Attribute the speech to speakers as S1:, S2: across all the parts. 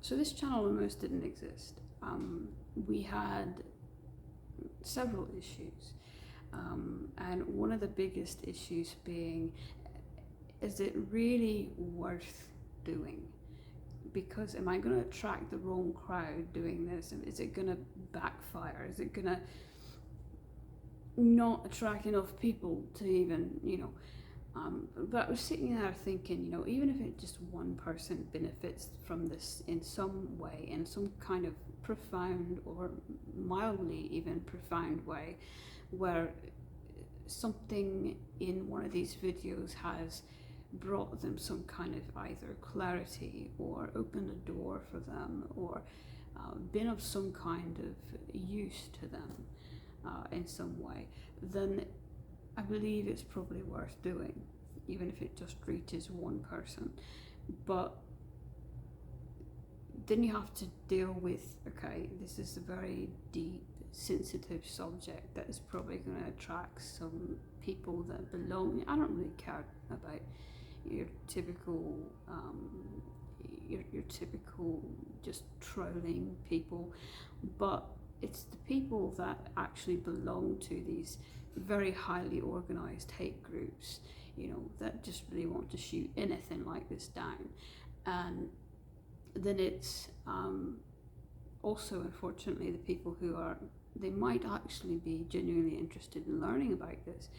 S1: So this channel almost didn't exist. We had several issues, and one of the biggest issues being, is it really worth doing? Because am I going to attract the wrong crowd doing this? Is it going to backfire? Is it going to not attract enough people to even, but I was sitting there thinking, even if it just one person benefits from this in some way, in some kind of profound or mildly even profound way, where something in one of these videos has brought them some kind of either clarity or opened a door for them or been of some kind of use to them in some way, then I believe it's probably worth doing, even if it just reaches one person. But then you have to deal with, okay, this is a very deep, sensitive subject that is probably going to attract some people that belong. I don't really care about your typical your typical just trolling people, but it's the people that actually belong to these very highly organized hate groups, that just really want to shoot anything like this down. And then it's also, unfortunately, the people who are, they might actually be genuinely interested in learning about this,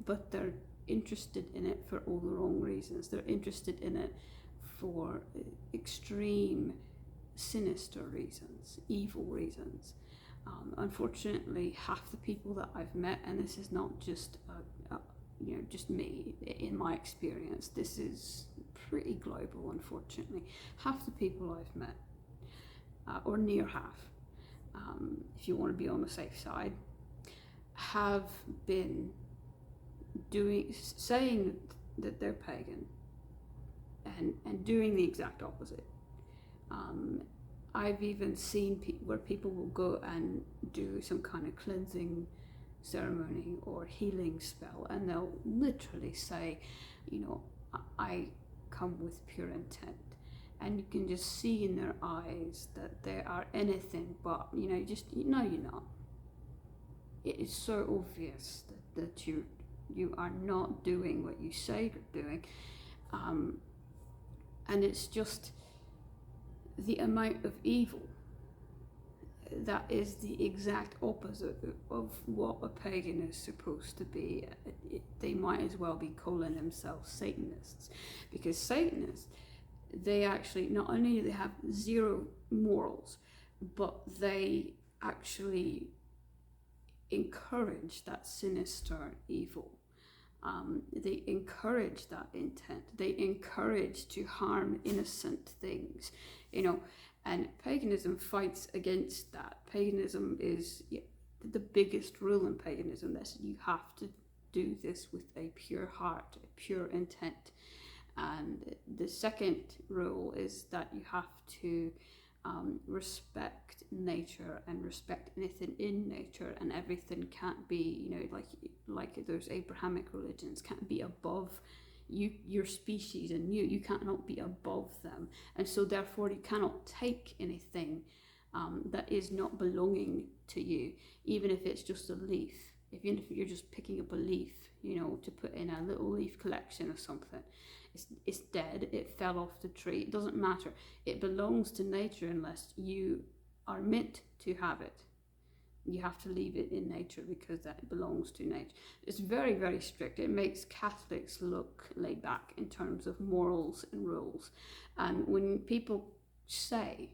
S1: but they're interested in it for all the wrong reasons. They're interested in it for extreme, sinister reasons, evil reasons. Unfortunately, half the people that I've met, and this is not just just me in my experience, this is pretty global. Unfortunately, half the people I've met, or near half, if you want to be on the safe side, have been saying that they're pagan and doing the exact opposite. I've even seen where people will go and do some kind of cleansing ceremony or healing spell, and they'll literally say, I come with pure intent. And you can just see in their eyes that they are anything but, no, you're not. It is so obvious that you are not doing what you say you're doing. And it's just the amount of evil that is the exact opposite of what a pagan is supposed to be. They might as well be calling themselves Satanists, because Satanists, they actually, not only do they have zero morals, but they actually encourage that sinister evil. They encourage that intent. They encourage to harm innocent things, and paganism fights against that. Paganism is the biggest rule in paganism. That you have to do this with a pure heart, a pure intent. And the second rule is that you have to respect nature and respect anything in nature, and everything can't be, like those Abrahamic religions, can't be above your species, and you cannot be above them, and so therefore you cannot take anything that is not belonging to you, even if it's just a leaf. Even if you're just picking up a leaf, to put in a little leaf collection or something, it's dead, it fell off the tree, it doesn't matter. It belongs to nature unless you are meant to have it. You have to leave it in nature because that belongs to nature. It's very, very strict. It makes Catholics look laid back in terms of morals and rules. And when people say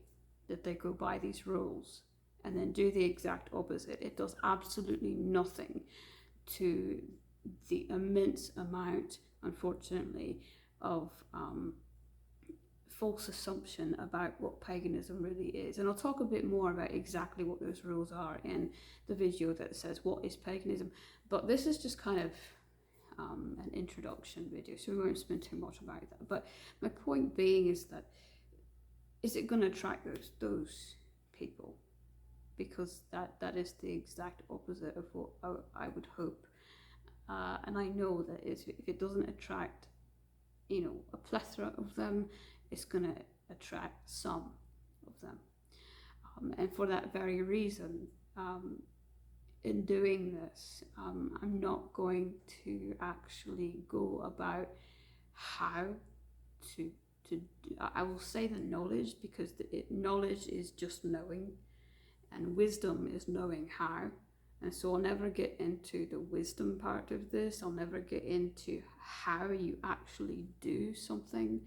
S1: that they go by these rules and then do the exact opposite, it does absolutely nothing to the immense amount, unfortunately, of false assumption about what paganism really is. And I'll talk a bit more about exactly what those rules are in the video that says what is paganism, but this is just kind of an introduction video, so we won't spend too much about that. But my point being is that, is it going to attract those people? Because that is the exact opposite of what I would hope. And I know that if it doesn't attract, a plethora of them, it's going to attract some. of them. And for that very reason, in doing this, I'm not going to actually go about how to do. I will say the knowledge, because knowledge is just knowing, and wisdom is knowing how. And so I'll never get into the wisdom part of this. I'll never get into how you actually do something,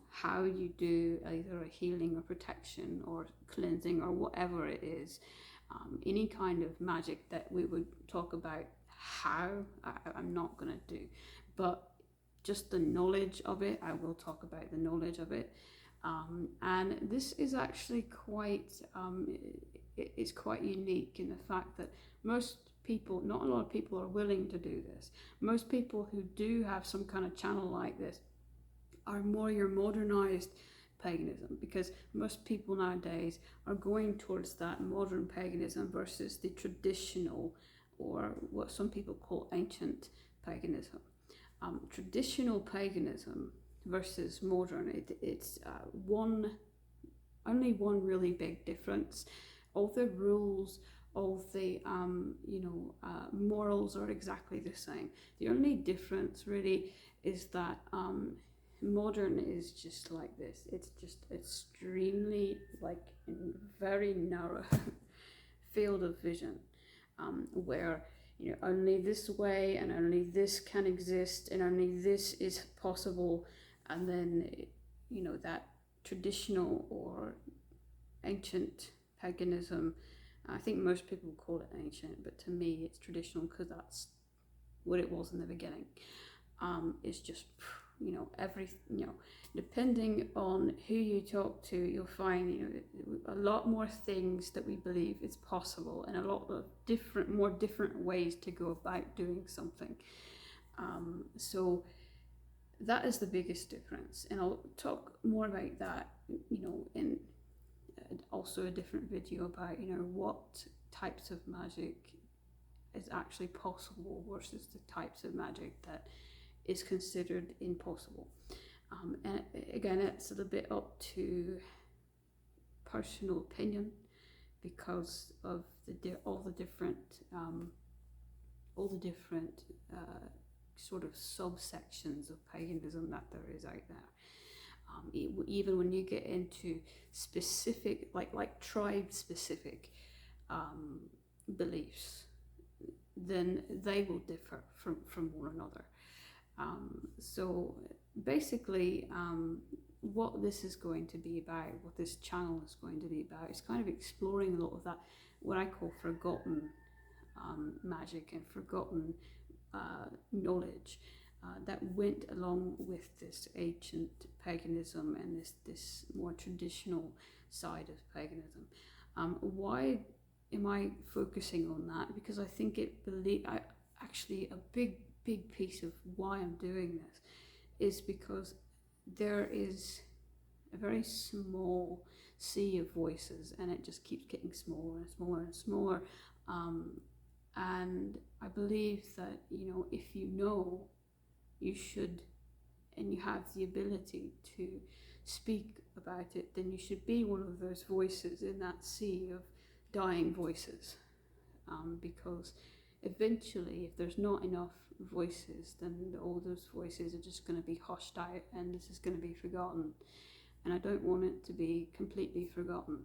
S1: how you do either a healing or protection or cleansing or whatever it is. Any kind of magic that we would talk about how, I'm not going to do. But just the knowledge of it, I will talk about the knowledge of it. And this is actually quite, it's quite unique in the fact that most people, not a lot of people are willing to do this. Most people who do have some kind of channel like this are more your modernized paganism, because most people nowadays are going towards that modern paganism versus the traditional, or what some people call ancient paganism. Traditional paganism versus modern, it's only one really big difference. All the rules, all the morals are exactly the same. The only difference really is that modern is just like this. It's just extremely very narrow field of vision, where only this way and only this can exist and only this is possible. And then that traditional or ancient paganism, I think most people call it ancient, but to me it's traditional because that's what it was in the beginning. It's just depending on who you talk to, you'll find a lot more things that we believe is possible, and a lot of different ways to go about doing something. So that is the biggest difference, and I'll talk more about that in also a different video about what types of magic is actually possible versus the types of magic that is considered impossible. And again, it's a little bit up to personal opinion because of all the different sort of subsections of paganism that there is out there. Even when you get into specific, like tribe specific beliefs, then they will differ from one another. So basically, what this is going to be about, what this channel is going to be about, is kind of exploring a lot of that, what I call forgotten magic and forgotten knowledge that went along with this ancient paganism and this more traditional side of paganism. Why am I focusing on that? Because I think actually a big piece of why I'm doing this is because there is a very small sea of voices, and it just keeps getting smaller and smaller and smaller. And I believe that if you should, and you have the ability to speak about it, then you should be one of those voices in that sea of dying voices, because eventually, if there's not enough voices, then all those voices are just going to be hushed out, and this is going to be forgotten. And I don't want it to be completely forgotten.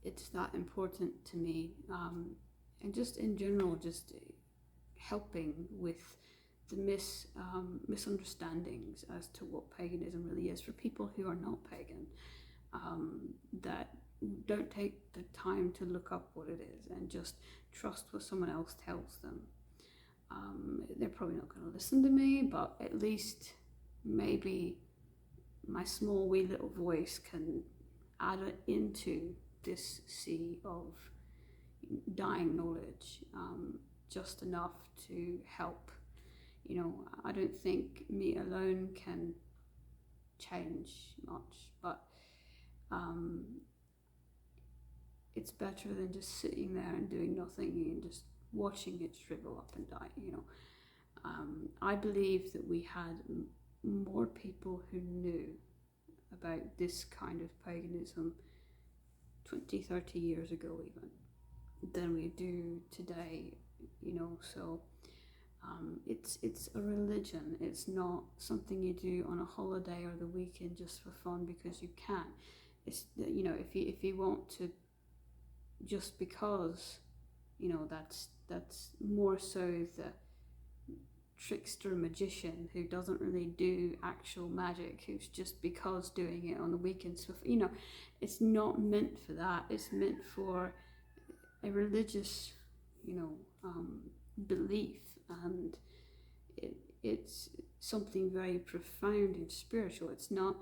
S1: It's that important to me, and just in general, just helping with the misunderstandings as to what paganism really is for people who are not pagan, that don't take the time to look up what it is and just trust what someone else tells them. They're probably not going to listen to me, but at least maybe my small wee little voice can add it into this sea of dying knowledge, just enough to help. I don't think me alone can change much, but it's better than just sitting there and doing nothing and just watching it shrivel up and die. I believe that we had more people who knew about about this kind of paganism 20, 30 years ago even than we do today, you know. So it's a religion. It's not something you do on a holiday or the weekend just for fun because you can. It's, you know, if you want to, just because, you know, that's more so the trickster magician who doesn't really do actual magic, who's just because doing it on the weekends for, you know, it's not meant for that. It's meant for a religious, you know, belief, and it's something very profound and spiritual. It's not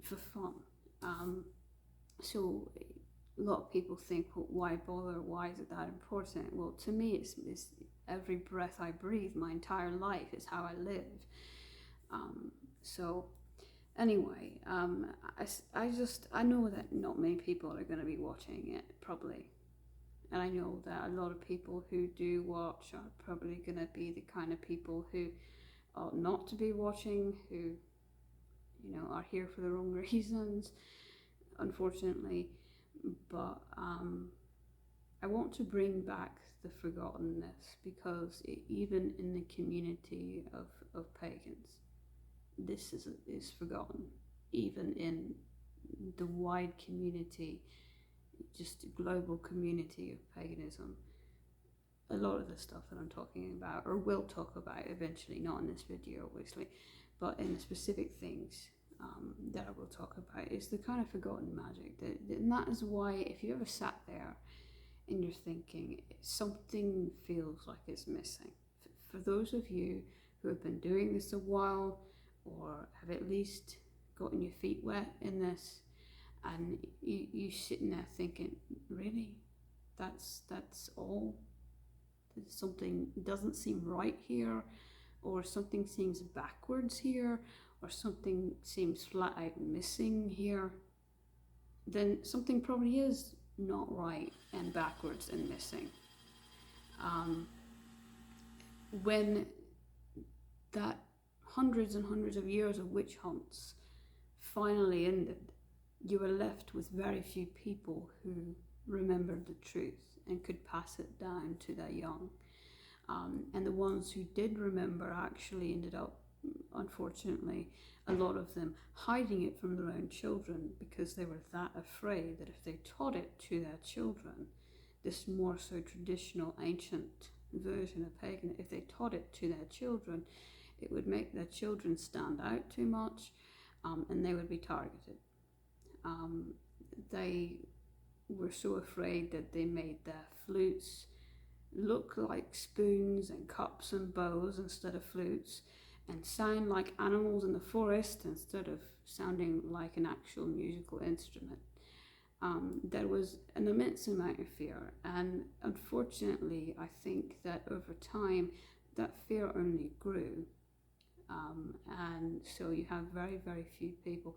S1: for fun. So a lot of people think, well, why bother? Why is it that important? Well, to me, it's every breath I breathe, my entire life is how I live. So anyway, I know that not many people are going to be watching it, probably. And I know that a lot of people who do watch are probably going to be the kind of people who ought not to be watching, who, you know, are here for the wrong reasons, unfortunately. But I want to bring back the forgottenness, because even in the community of pagans, this is forgotten. Even in the wide community, just global community of paganism, a lot of the stuff that I'm talking about, or will talk about eventually, not in this video obviously, but in the specific things that I will talk about, is the kind of forgotten magic. And that is why, if you ever sat there and you're thinking something feels like it's missing, for those of you who have been doing this a while, or have at least gotten your feet wet in this, and you sitting there thinking, really, that's all? Something doesn't seem right here, or something seems backwards here, or something seems flat out missing here, then something probably is not right and backwards and missing. When that hundreds and hundreds of years of witch hunts finally ended, you were left with very few people who remembered the truth and could pass it down to their young. And the ones who did remember actually ended up, unfortunately, a lot of them hiding it from their own children, because they were that afraid that if they taught it to their children, this more so traditional ancient version of pagan, if they taught it to their children, it would make their children stand out too much, and they would be targeted. They were so afraid that they made their flutes look like spoons and cups and bowls instead of flutes, and sound like animals in the forest instead of sounding like an actual musical instrument. There was an immense amount of fear, and unfortunately I think that over time that fear only grew, and so you have very, very few people.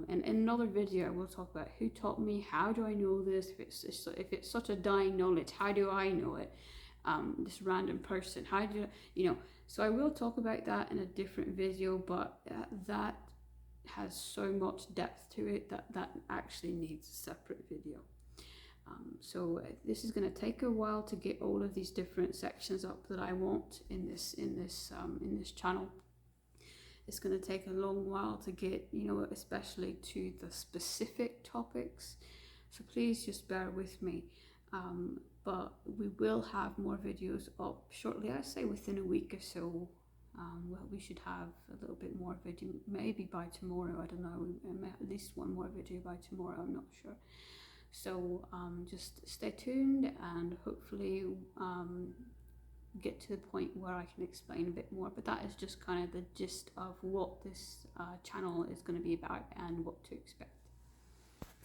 S1: And in another video I will talk about who taught me, how do I know this, if it's such a dying knowledge, how do I know it, this random person, how do you know. So I will talk about that in a different video, but that has so much depth to it that actually needs a separate video. So this is going to take a while to get all of these different sections up that I want in this channel. It's going to take a long while to get, you know, especially to the specific topics. So please just bear with me. But we will have more videos up shortly. I say within a week or so. Well, we should have a little bit more video, maybe by tomorrow. I don't know. At least one more video by tomorrow. I'm not sure. So just stay tuned, and hopefully get to the point where I can explain a bit more. But that is just kind of the gist of what this channel is going to be about and what to expect.